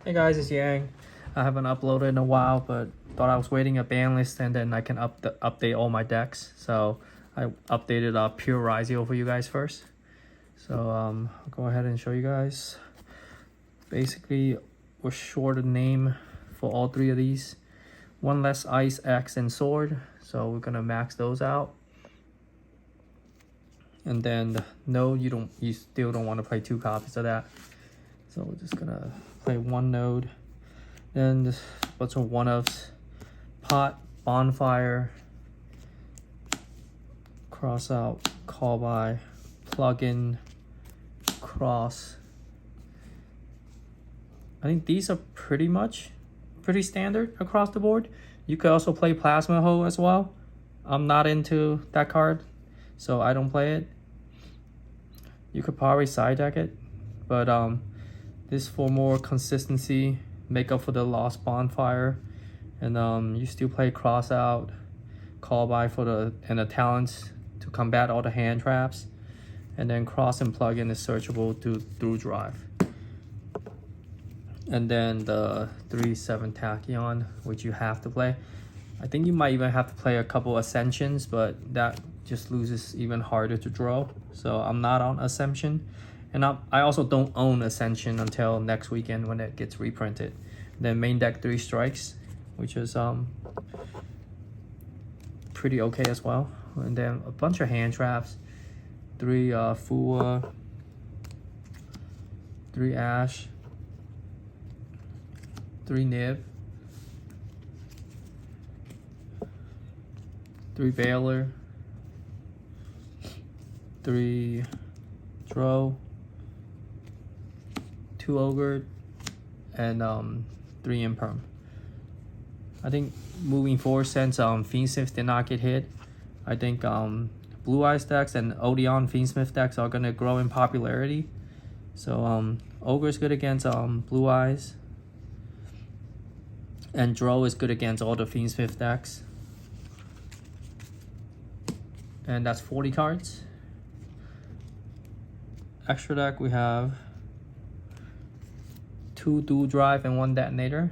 Hey guys, it's Yang. I haven't uploaded in a while, but thought I was waiting a ban list and then I can update all my decks. So I updated Pure Ryzeal for you guys first. So I'll go ahead and show you guys. Basically, we're short a name for all three of these. One less ice, axe, and sword. So we're gonna max those out. And then no, you still don't want to play 2 copies of that. So we're just gonna play 1 node. Then this bunch of 1-ofs. Pot, bonfire, cross out, call by, plug in, cross. I think these are pretty standard across the board. You could also play plasma hoe as well. I'm not into that card, so I don't play it. You could probably side deck it, but this for more consistency, make up for the lost bonfire, and you still play cross out, call by for the talents to combat all the hand traps, and then cross and plug in is searchable through drive. And then the 3/7 Tachyon, which you have to play. I think you might even have to play a couple Ascensions, but that just loses even harder to draw. So I'm not on Ascension. And I also don't own Ascension until next weekend when it gets reprinted. Then main deck 3 strikes, which is pretty okay as well. And then a bunch of hand traps. 3 Fua, 3 Ash, 3 Nib, 3 Veiler, 3 Dro, 2 Ogre, and 3 Imperm. I think moving forward, since Fiendsmith did not get hit, I think Blue Eyes decks and Odeon Fiendsmith decks are gonna grow in popularity. So Ogre is good against Blue Eyes, and Dro is good against all the Fiendsmith decks. And that's 40 cards. Extra deck, we have 2 dual drive and 1 detonator.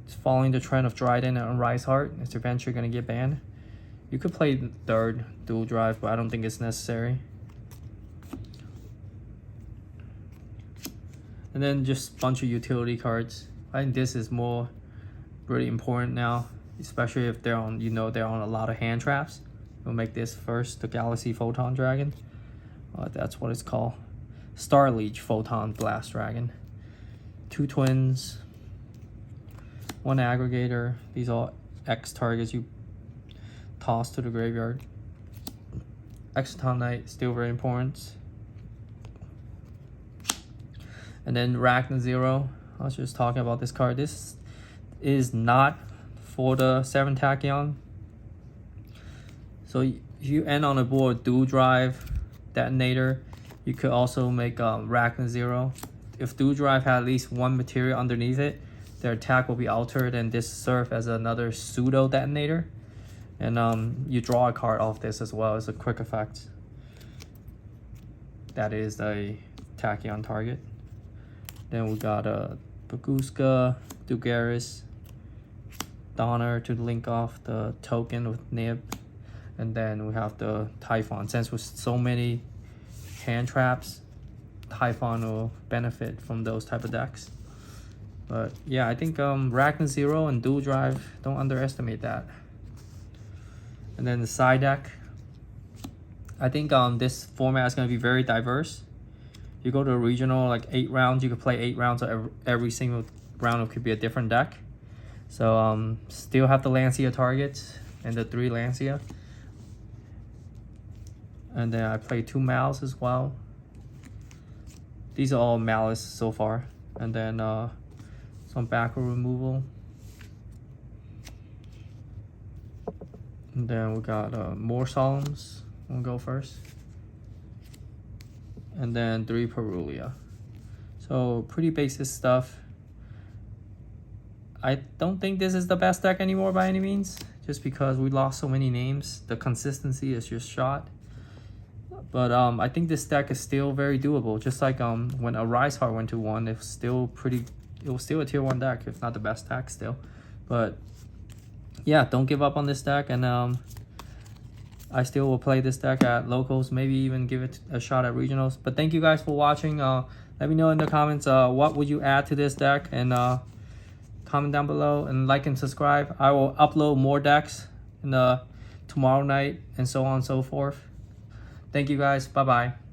It's following the trend of Dryden and Rise Heart. It's eventually going to get banned. You could play the 3rd dual drive, but I don't think it's necessary. And then just a bunch of utility cards. I think this is more really important now, especially if they're on, they're on a lot of hand traps. We'll make this first, the Galaxy Photon Dragon. That's what it's called. Star Leech Photon Blast Dragon. 2 twins, 1 aggregator. These are X targets you toss to the graveyard. Exciton Knight, still very important. And then Ragnar Zero. I was just talking about this card. This is not for the 7 Tachyon. So if you end on a board dual drive, detonator, you could also make Ragnar Zero. If dual drive had at least 1 material underneath it, their attack will be altered, and this serves as another pseudo detonator. And you draw a card off this as well as a quick effect. That is a Tachyon target. Then we got a Baguska, Dugaris, Donner to link off the token with Nib. And then we have the Typhon. Since with so many hand traps, Typhon will benefit from those type of decks. But yeah, I think Ragnar Zero and dual drive, don't underestimate that. And then the side deck, I think this format is going to be very diverse. You go to a regional, like 8 rounds, you could play 8 rounds of every single round. It could be a different deck. So still have the Lancia targets and the 3 Lancia. And then I play 2 Mals as well. These are all Malice so far. And then some backer removal. And then we got more Solemns. We'll go first. And then 3 Perulia. So pretty basic stuff. I don't think this is the best deck anymore by any means, just because we lost so many names. The consistency is just shot. But I think this deck is still very doable. Just like when a Ryzeal went to 1, it was still a tier 1 deck, if not the best deck still. But yeah, don't give up on this deck, and I still will play this deck at locals, maybe even give it a shot at regionals. But thank you guys for watching. Let me know in the comments what would you add to this deck, and comment down below, and like and subscribe. I will upload more decks in tomorrow night, and so on and so forth. Thank you guys. Bye bye.